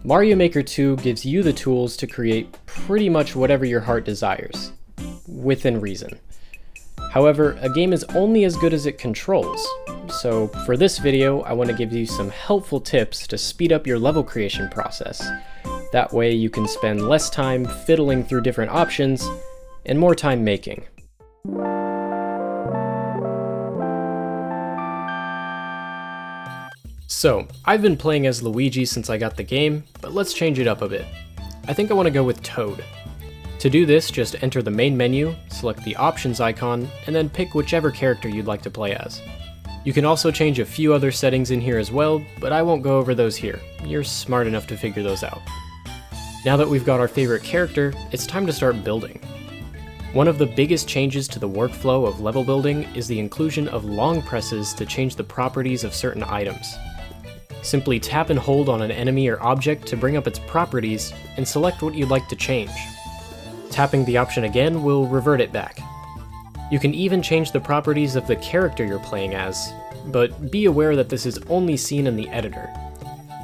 Mario Maker 2 gives you the tools to create pretty much whatever your heart desires, within reason. However, a game is only as good as it controls, so for this video I want to give you some helpful tips to speed up your level creation process. That way you can spend less time fiddling through different options and more time making. So, I've been playing as Luigi since I got the game, but let's change it up a bit. I think I want to go with Toad. To do this, just enter the main menu, select the options icon, and then pick whichever character you'd like to play as. You can also change a few other settings in here as well, but I won't go over those here. You're smart enough to figure those out. Now that we've got our favorite character, it's time to start building. One of the biggest changes to the workflow of level building is the inclusion of long presses to change the properties of certain items. Simply tap and hold on an enemy or object to bring up its properties and select what you'd like to change. Tapping the option again will revert it back. You can even change the properties of the character you're playing as, but be aware that this is only seen in the editor.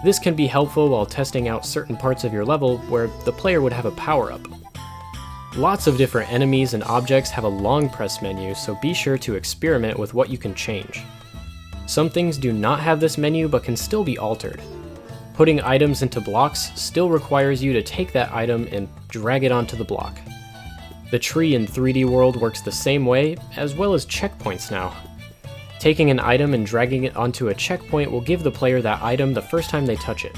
This can be helpful while testing out certain parts of your level where the player would have a power-up. Lots of different enemies and objects have a long press menu, so be sure to experiment with what you can change. Some things do not have this menu but can still be altered. Putting items into blocks still requires you to take that item and drag it onto the block. The tree in 3D World works the same way, as well as checkpoints now. Taking an item and dragging it onto a checkpoint will give the player that item the first time they touch it.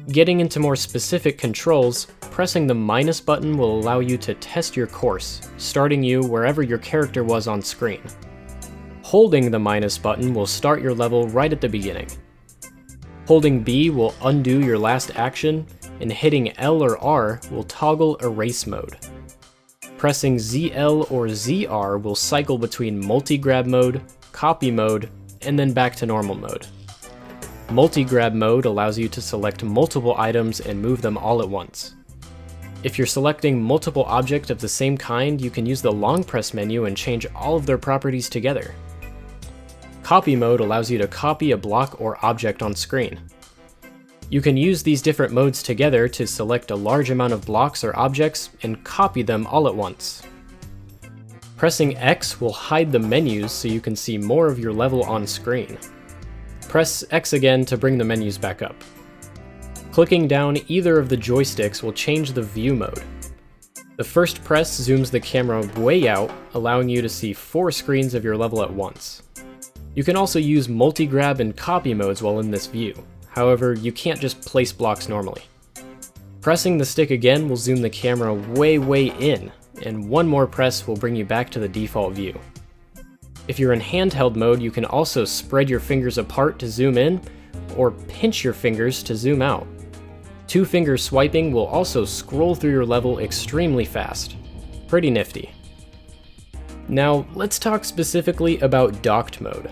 Getting into more specific controls, pressing the minus button will allow you to test your course, starting you wherever your character was on screen. Holding the minus button will start your level right at the beginning. Holding B will undo your last action, and hitting L or R will toggle erase mode. Pressing ZL or ZR will cycle between multi-grab mode, copy mode, and then back to normal mode. Multi-grab mode allows you to select multiple items and move them all at once. If you're selecting multiple objects of the same kind, you can use the long press menu and change all of their properties together. Copy mode allows you to copy a block or object on screen. You can use these different modes together to select a large amount of blocks or objects and copy them all at once. Pressing X will hide the menus so you can see more of your level on screen. Press X again to bring the menus back up. Clicking down either of the joysticks will change the view mode. The first press zooms the camera way out, allowing you to see 4 screens of your level at once. You can also use multi-grab and copy modes while in this view. However, you can't just place blocks normally. Pressing the stick again will zoom the camera way in, and one more press will bring you back to the default view. If you're in handheld mode, you can also spread your fingers apart to zoom in, or pinch your fingers to zoom out. 2-finger swiping will also scroll through your level extremely fast. Pretty nifty. Now, let's talk specifically about docked mode.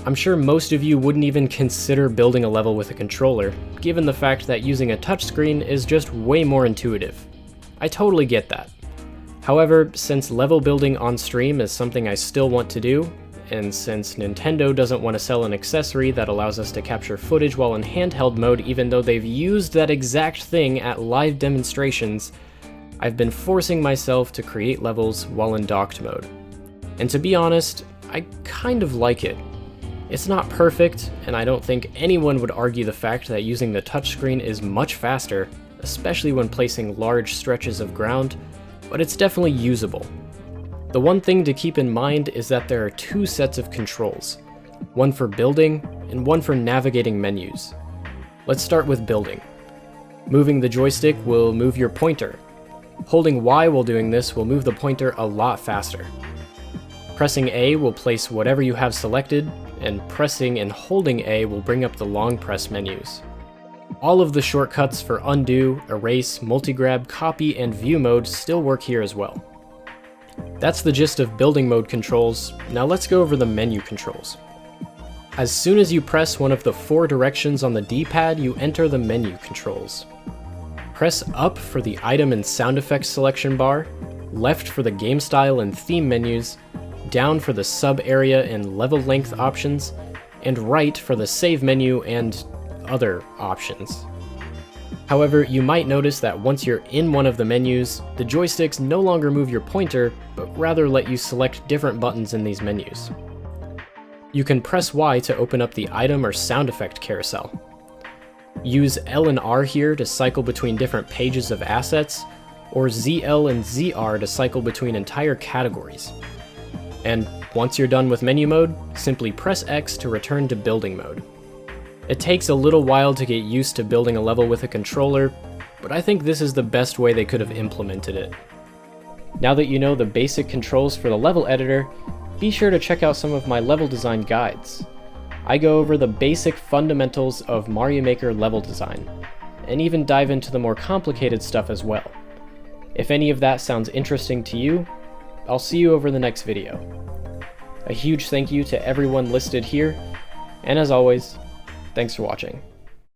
I'm sure most of you wouldn't even consider building a level with a controller, given the fact that using a touchscreen is just way more intuitive. I totally get that. However, since level building on stream is something I still want to do, and since Nintendo doesn't want to sell an accessory that allows us to capture footage while in handheld mode even though they've used that exact thing at live demonstrations, I've been forcing myself to create levels while in docked mode. And to be honest, I kind of like it. It's not perfect, and I don't think anyone would argue the fact that using the touchscreen is much faster, especially when placing large stretches of ground, but it's definitely usable. The one thing to keep in mind is that there are 2 sets of controls, one for building and one for navigating menus. Let's start with building. Moving the joystick will move your pointer. Holding Y while doing this will move the pointer a lot faster. Pressing A will place whatever you have selected, and pressing and holding A will bring up the long press menus. All of the shortcuts for undo, erase, multi-grab, copy, and view mode still work here as well. That's the gist of building mode controls. Now let's go over the menu controls. As soon as you press one of the 4 directions on the D-pad, you enter the menu controls. Press up for the item and sound effects selection bar, left for the game style and theme menus, down for the sub area and level length options, and right for the save menu and other options. However, you might notice that once you're in one of the menus, the joysticks no longer move your pointer, but rather let you select different buttons in these menus. You can press Y to open up the item or sound effect carousel. Use L and R here to cycle between different pages of assets, or ZL and ZR to cycle between entire categories. And once you're done with menu mode, simply press X to return to building mode. It takes a little while to get used to building a level with a controller, but I think this is the best way they could have implemented it. Now that you know the basic controls for the level editor, be sure to check out some of my level design guides. I go over the basic fundamentals of Mario Maker level design, and even dive into the more complicated stuff as well. If any of that sounds interesting to you, I'll see you over the next video. A huge thank you to everyone listed here, and as always, thanks for watching.